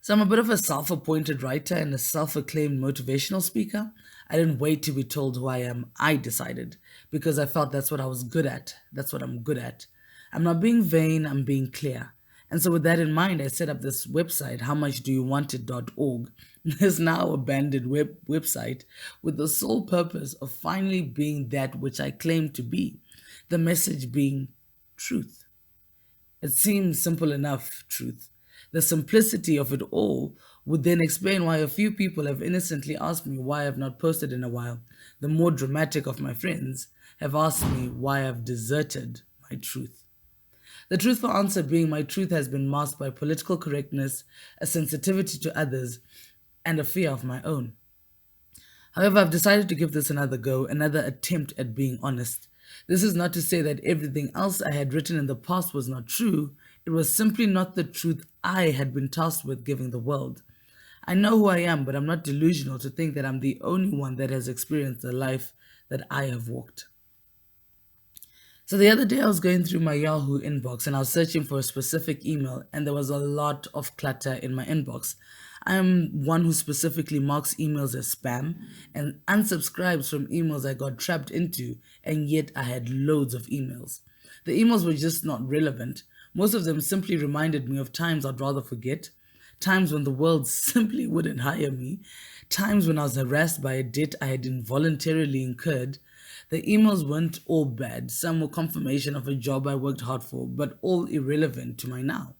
So I'm a bit of a self appointed writer and a self acclaimed motivational speaker. I didn't wait to be told who I am. I decided because I felt that's what I was good at. That's what I'm good at. I'm not being vain, I'm being clear. And so, with that in mind, I set up this website, howmuchdouwantit.org. This now abandoned website with the sole purpose of finally being that which I claim to be, the message being truth. It seems simple enough, truth. The simplicity of it all would then explain why a few people have innocently asked me why I've not posted in a while. The more dramatic of my friends have asked me why I've deserted my truth. The truthful answer being my truth has been masked by political correctness, a sensitivity to others, and a fear of my own. However, I've decided to give this another go, another attempt at being honest. This is not to say that everything else I had written in the past was not true, it was simply not the truth I had been tasked with giving the world. I know who I am, but I'm not delusional to think that I'm the only one that has experienced the life that I have walked. So the other day I was going through my Yahoo inbox and I was searching for a specific email and there was a lot of clutter in my inbox. I am one who specifically marks emails as spam and unsubscribes from emails I got trapped into, and yet I had loads of emails. The emails were just not relevant. Most of them simply reminded me of times I'd rather forget, times when the world simply wouldn't hire me, times when I was harassed by a debt I had involuntarily incurred. The emails weren't all bad, some were confirmation of a job I worked hard for, but all irrelevant to my now.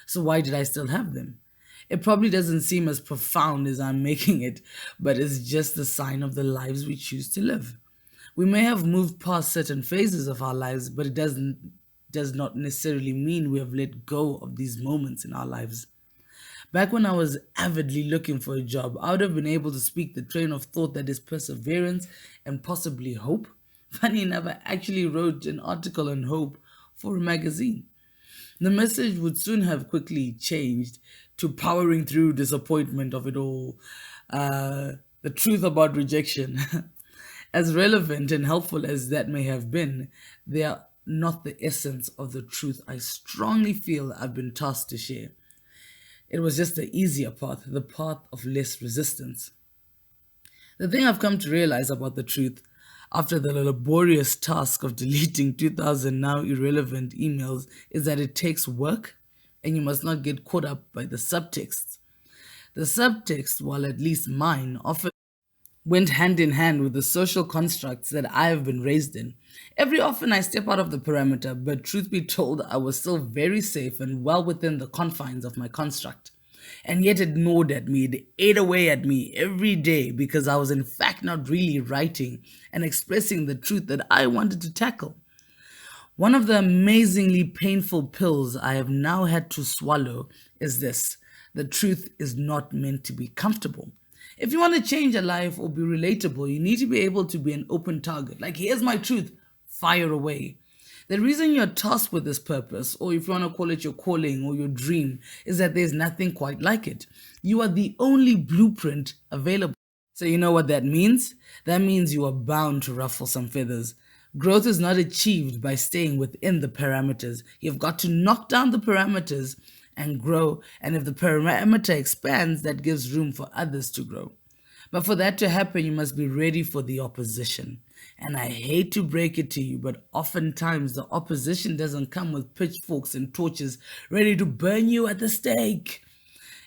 So why did I still have them? It probably doesn't seem as profound as I'm making it, but it's just the sign of the lives we choose to live. We may have moved past certain phases of our lives, but it does not necessarily mean we have let go of these moments in our lives. Back when I was avidly looking for a job, I would have been able to speak the train of thought that is perseverance and possibly hope. Funny enough, I actually wrote an article on hope for a magazine. The message would soon have quickly changed to powering through disappointment of it all, the truth about rejection. As relevant and helpful as that may have been, they are not the essence of the truth I strongly feel I've been tasked to share. It was just the easier path, the path of less resistance. The thing I've come to realize about the truth after the laborious task of deleting 2,000 now irrelevant emails is that it takes work and you must not get caught up by the subtext. The subtext, while at least mine, often went hand in hand with the social constructs that I have been raised in. Every often I step out of the perimeter, but truth be told, I was still very safe and well within the confines of my construct. And yet it gnawed at me, it ate away at me every day because I was in fact not really writing and expressing the truth that I wanted to tackle. One of the amazingly painful pills I have now had to swallow is this: the truth is not meant to be comfortable. If you want to change a life or be relatable, you need to be able to be an open target. Like, here's my truth, fire away. The reason you're tasked with this purpose, or if you want to call it your calling or your dream, is that there's nothing quite like it. You are the only blueprint available. So, you know what that means? That means you are bound to ruffle some feathers. Growth is not achieved by staying within the parameters. You've got to knock down the parameters and grow. And if the parameter expands, that gives room for others to grow. But for that to happen, you must be ready for the opposition. And I hate to break it to you, but oftentimes the opposition doesn't come with pitchforks and torches ready to burn you at the stake.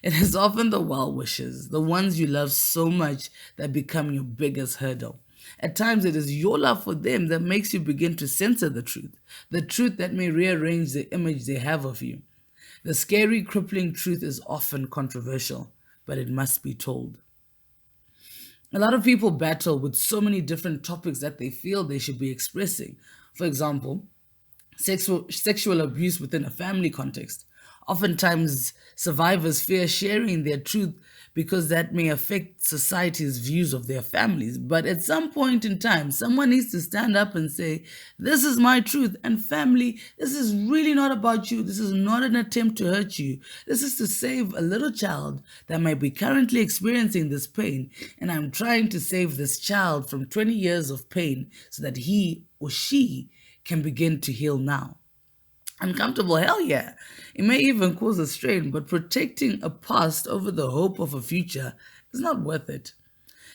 It is often the well wishers, the ones you love so much, that become your biggest hurdle. At times, it is your love for them that makes you begin to censor the truth that may rearrange the image they have of you. The scary, crippling truth is often controversial, but it must be told. A lot of people battle with so many different topics that they feel they should be expressing. For example, sexual abuse within a family context. Oftentimes, survivors fear sharing their truth because that may affect society's views of their families. But at some point in time, someone needs to stand up and say, this is my truth. And family, this is really not about you. This is not an attempt to hurt you. This is to save a little child that might be currently experiencing this pain. And I'm trying to save this child from 20 years of pain so that he or she can begin to heal now. Uncomfortable, hell yeah. It may even cause a strain, but protecting a past over the hope of a future is not worth it.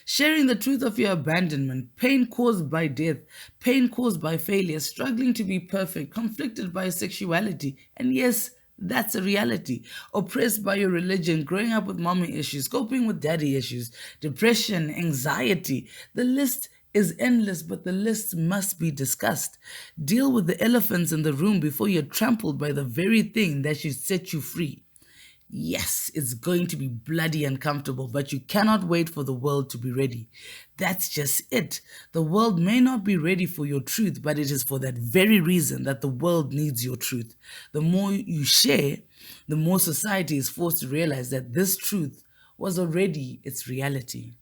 Sharing the truth of your abandonment, pain caused by death, pain caused by failure, struggling to be perfect, conflicted by sexuality, and yes, that's a reality. Oppressed by your religion, growing up with mommy issues, coping with daddy issues, depression, anxiety. The list is endless, but the list must be discussed. Deal with the elephants in the room before you're trampled by the very thing that should set you free. Yes, it's going to be bloody uncomfortable, but you cannot wait for the world to be ready. That's just it. The world may not be ready for your truth, but it is for that very reason that the world needs your truth. The more you share, the more society is forced to realize that this truth was already its reality.